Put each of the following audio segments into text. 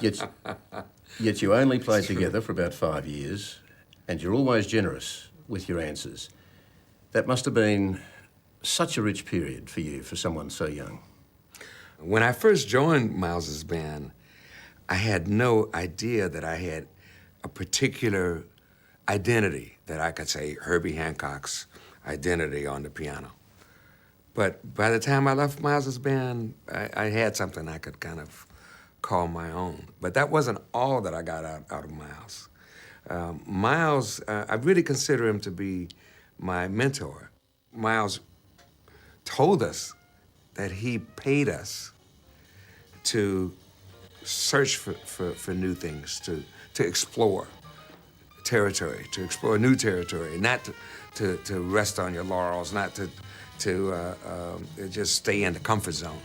Yet, yet you only played together for about 5 years, and you're always generous with your answers. That must have been such a rich period for you, for someone so young. When I first joined Miles's band, I had no idea that I had a particular identity, that I could say Herbie Hancock's identity on the piano. But by the time I left Miles's band, I had something I could kind of call my own. But that wasn't all that I got out of Miles. Miles, I really consider him to be my mentor. Miles told us that he paid us to search for new things, to explore territory, to explore new territory, not to rest on your laurels, not to just stay in the comfort zone.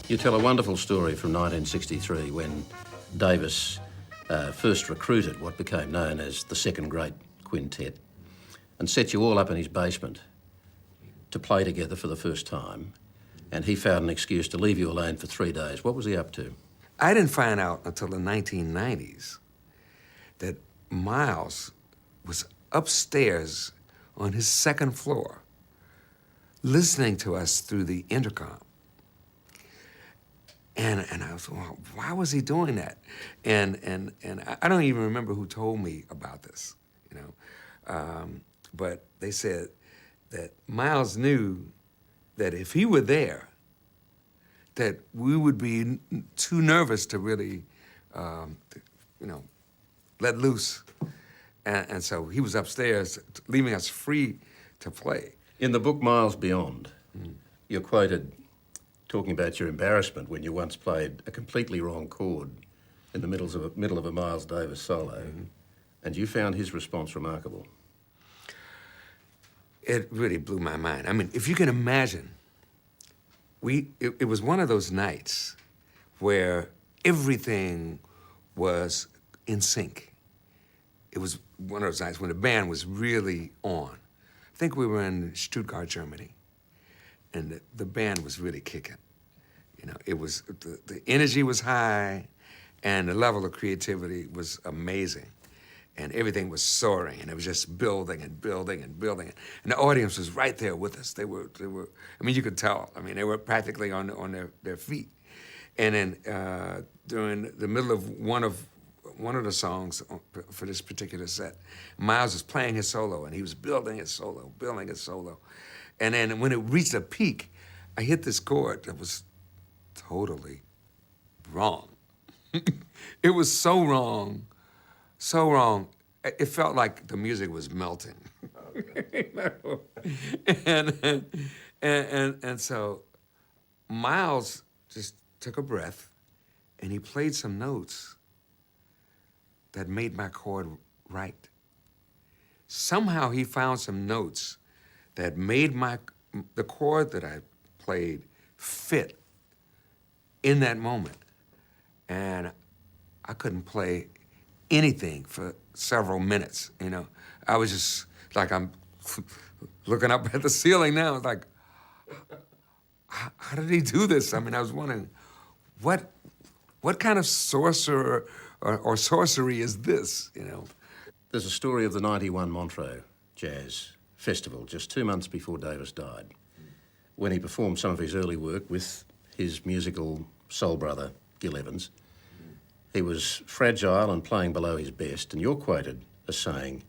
You tell a wonderful story from 1963 when Davis first recruited what became known as the Second Great Quintet and set you all up in his basement to play together for the first time, and he found an excuse to leave you alone for 3 days. What was he up to? I didn't find out until the 1990s that Miles was upstairs on his second floor listening to us through the intercom. And I was, well, why was he doing that? And I don't even remember who told me about this, you know. But they said that Miles knew that if he were there, that we would be too nervous to really, you know, let loose. And so he was upstairs, leaving us free to play. In the book Miles Beyond, you're quoted talking about your embarrassment when you once played a completely wrong chord in the middle of a Miles Davis solo, and you found his response remarkable. It really blew my mind. I mean, if you can imagine, it was one of those nights where everything was in sync. It was one of those nights when the band was really on. I think we were in Stuttgart, Germany, and the band was really kicking. You know, it was, the energy was high, and the level of creativity was amazing. And everything was soaring, and it was just building and building and building. And the audience was right there with us. They were. I mean, you could tell. I mean, they were practically on their feet. And then during the middle of one of the songs for this particular set, Miles was playing his solo, and he was building his solo, building his solo. And then when it reached a peak, I hit this chord that was totally wrong. It was so wrong. So wrong. It felt like the music was melting. You know? and so Miles just took a breath and he played some notes that made my chord right. Somehow he found some notes that made the chord that I played fit in that moment. And I couldn't play anything for several minutes, you know. I was just like, I'm looking up at the ceiling now, it's like, how did he do this? I mean, I was wondering, what kind of sorcerer or sorcery is this, you know? There's a story of the 91 Montreux Jazz Festival, just 2 months before Davis died, when he performed some of his early work with his musical soul brother, Gil Evans. He was fragile and playing below his best, and you're quoted as saying,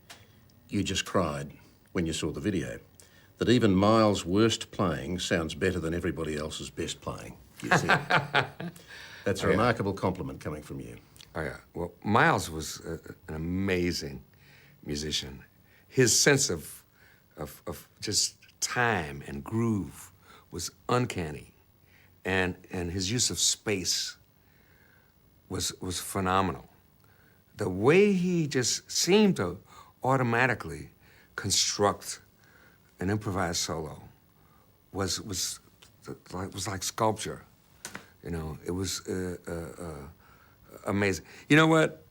you just cried when you saw the video, that even Miles' worst playing sounds better than everybody else's best playing, you said. That's a remarkable compliment coming from you. Oh, yeah. Well, Miles was an amazing musician. His sense of just time and groove was uncanny, and his use of space was phenomenal. The way he just seemed to automatically construct an improvised solo was like sculpture. You know, it was amazing. You know what?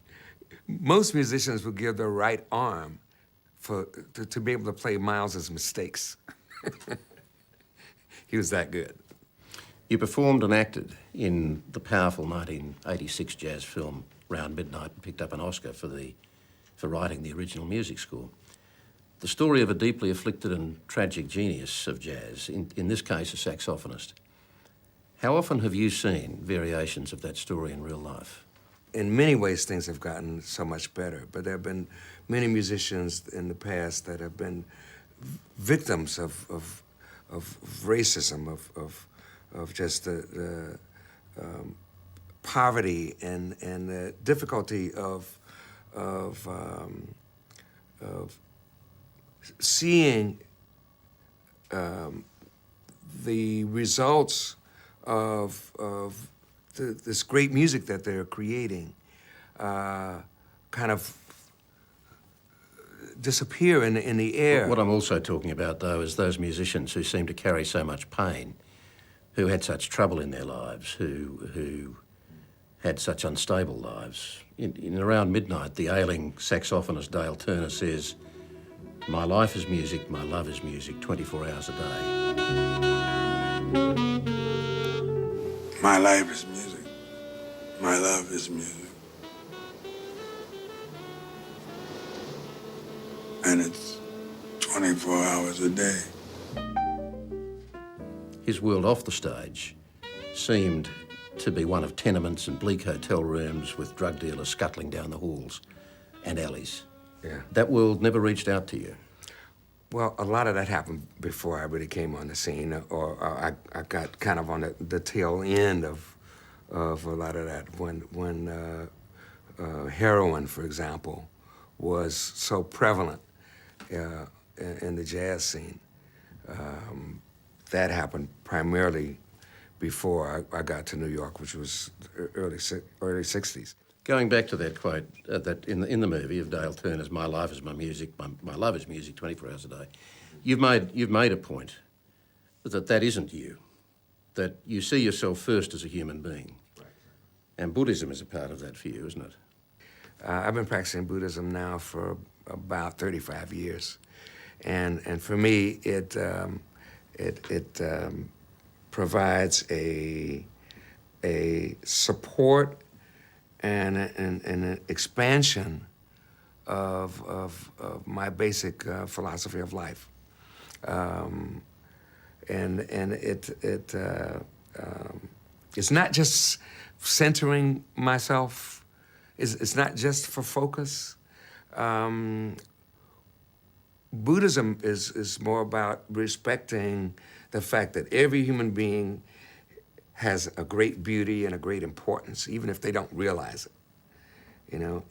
most musicians would give their right arm to be able to play Miles's mistakes. He was that good. You performed and acted in the powerful 1986 jazz film Round Midnight and picked up an Oscar for writing the original music score. The story of a deeply afflicted and tragic genius of jazz, in this case a saxophonist. How often have you seen variations of that story in real life? In many ways, things have gotten so much better, but there have been many musicians in the past that have been victims of racism, of just the poverty and the difficulty of seeing the results of this great music that they're creating kind of disappear in the air. What I'm also talking about, though, is those musicians who seem to carry so much pain, who had such trouble in their lives, who had such unstable lives. In Around Midnight, the ailing saxophonist Dale Turner says, "My life is music, my love is music, 24 hours a day." My life is music. My love is music. And it's 24 hours a day. His world off the stage seemed to be one of tenements and bleak hotel rooms with drug dealers scuttling down the halls and alleys. Yeah. That world never reached out to you. Well, a lot of that happened before I really came on the scene, or I got kind of on the tail end of a lot of that. When heroin, for example, was so prevalent in the jazz scene. That happened primarily before I got to New York, which was early 60s. Going back to that quote that in the movie of Dale Turner's "My life is my music, my love is music, 24 hours a day," you've made a point that isn't you, that you see yourself first as a human being, right. And Buddhism is a part of that for you, isn't it? I've been practicing Buddhism now for about 35 years, and for me it provides a support and an expansion of my basic philosophy of life, and it's not just centering myself. It's not just for focus. Buddhism is more about respecting the fact that every human being has a great beauty and a great importance, even if they don't realize it,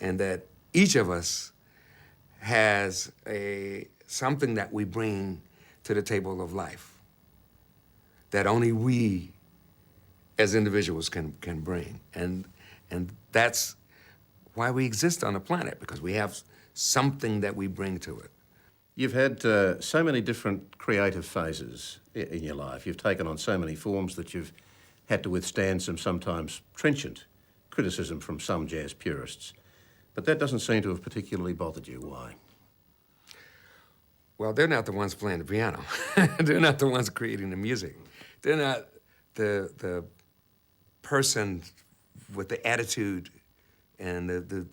and that each of us has something that we bring to the table of life that only we as individuals can bring. And that's why we exist on the planet, because we have something that we bring to it. You've had so many different creative phases in your life. You've taken on so many forms that you've had to withstand some sometimes trenchant criticism from some jazz purists. But that doesn't seem to have particularly bothered you. Why? Well, they're not the ones playing the piano. They're not the ones creating the music. They're not the person with the attitude and the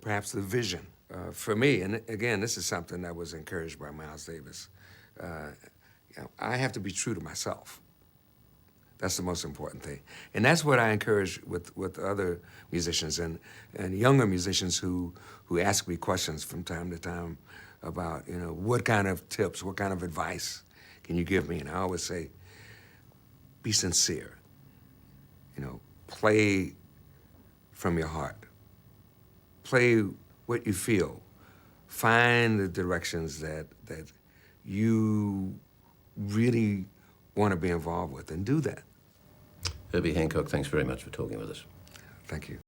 perhaps the vision. For me, and again, this is something that was encouraged by Miles Davis. I have to be true to myself. That's the most important thing. And that's what I encourage with other musicians and younger musicians who ask me questions from time to time about, what kind of tips, what kind of advice can you give me? And I always say, be sincere. Play from your heart. Play what you feel. Find the directions that you really want to be involved with, and do that. Herbie Hancock, thanks very much for talking with us. Thank you.